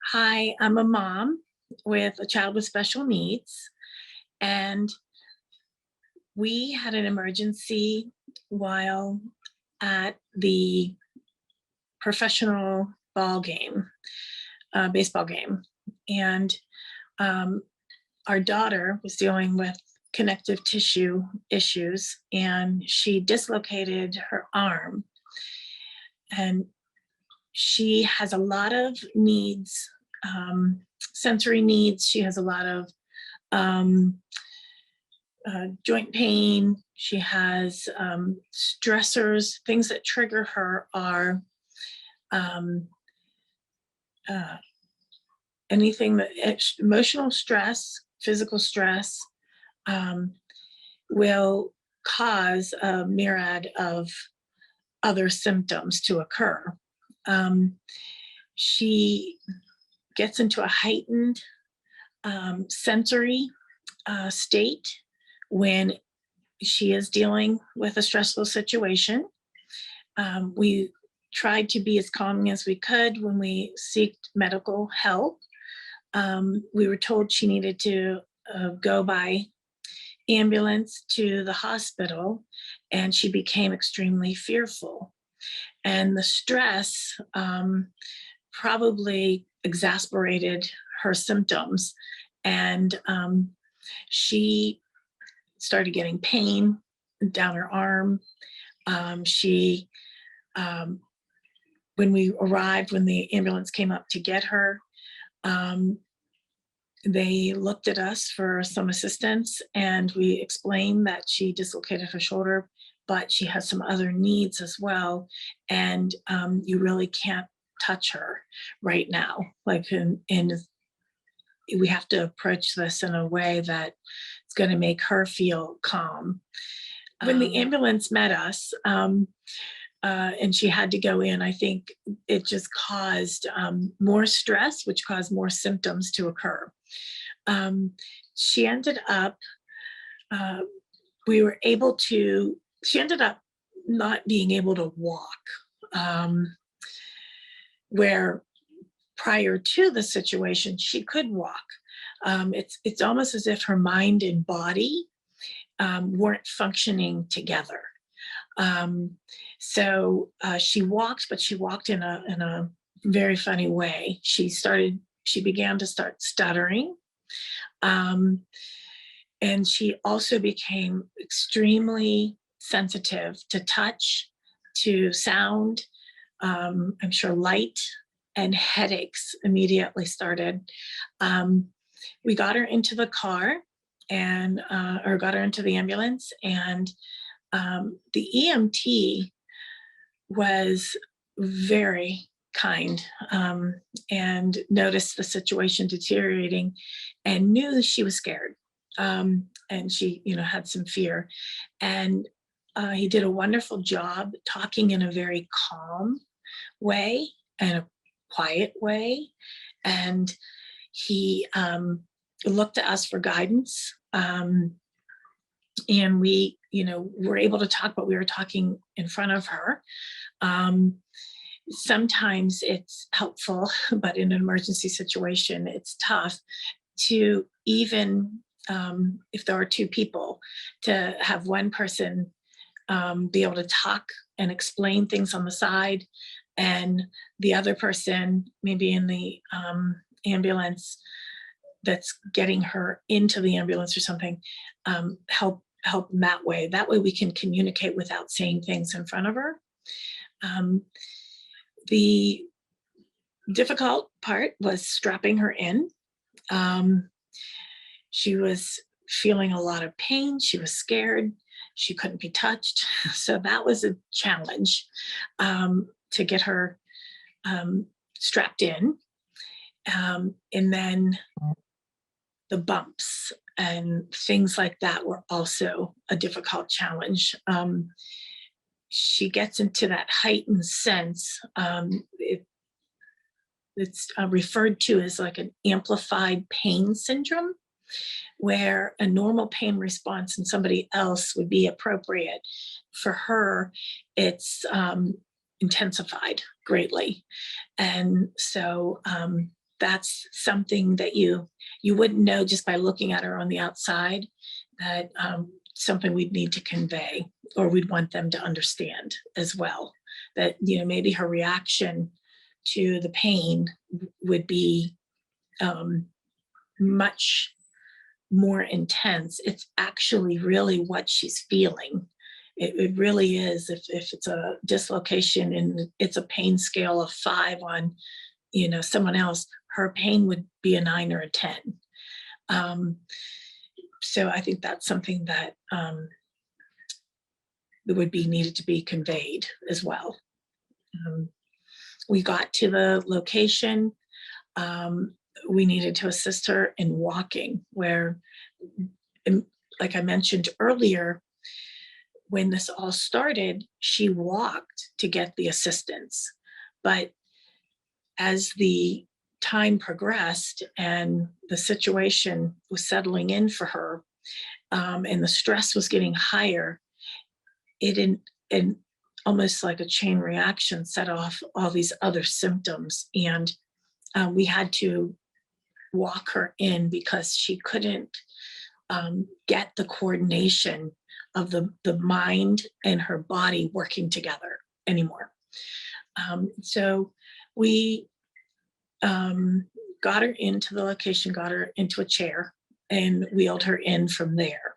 Hi, I'm a mom with a child with special needs, and we had an emergency while at the professional baseball game. And um, our daughter was dealing with connective tissue issues, and she dislocated her arm. And she has a lot of needs, sensory needs. She has a lot of um, joint pain. She has stressors. Things that trigger her are um, uh, anything that emotional stress, physical stress um, will cause a myriad of other symptoms to occur. Um, she gets into a heightened sensory state when she is dealing with a stressful situation. We tried to be as calming as we could when we sought medical help. We were told she needed to go by ambulance to the hospital, and she became extremely fearful. And the stress probably exasperated her symptoms, and she started getting pain down her arm. She When we arrived, when the ambulance came up to get her, um, they looked at us for some assistance, and we explained that she dislocated her shoulder, but she has some other needs as well, and you really can't touch her right now. We have to approach this in a way that it's going to make her feel calm. When the ambulance met us, and she had to go in, I think it just caused more stress, which caused more symptoms to occur. Um, she ended up, uh, we were able to, she ended up not being able to walk, where prior to the situation, she could walk. It's almost as if her mind and body weren't functioning together. Um, so she walked, but she walked in a very funny way. She began to start stuttering. Um, and she also became extremely sensitive to touch, to sound. I'm sure light and headaches immediately started. Um, we got her into the car or got her into the ambulance, and the EMT was very kind, and noticed the situation deteriorating and knew that she was scared, and she had some fear, and he did a wonderful job talking in a very calm way and a quiet way, and he looked to us for guidance, and we were able to talk, but we were talking in front of her. um, Sometimes it's helpful, but in an emergency situation it's tough to, even if there are two people, to have one person be able to talk and explain things on the side, and the other person, maybe in the ambulance that's getting her into the ambulance or something, help in that way. That way we can communicate without saying things in front of her. Um, the difficult part was strapping her in. Um, she was feeling a lot of pain. She was scared. She couldn't be touched. So that was a challenge, to get her strapped in. And then the bumps and things like that were also a difficult challenge. She gets into that heightened sense. It's referred to as like an amplified pain syndrome, where a normal pain response in somebody else would be appropriate. For her, it's intensified greatly. And so that's something that you wouldn't know just by looking at her on the outside, that something we'd need to convey, or we'd want them to understand as well. That, maybe her reaction to the pain would be much more intense. It's actually really what she's feeling. It really is. If it's a dislocation and it's a pain scale of 5 on, someone else, her pain would be a 9 or a 10. So I think that's something that that would be needed to be conveyed as well. Um, we got to the location. We needed to assist her in walking, where, like I mentioned earlier, when this all started, she walked to get the assistance. But as the time progressed and the situation was settling in for her, and the stress was getting higher, and almost like a chain reaction set off all these other symptoms. And we had to walk her in because she couldn't get the coordination of the mind and her body working together anymore. So we got her into the location, got her into a chair, and wheeled her in from there.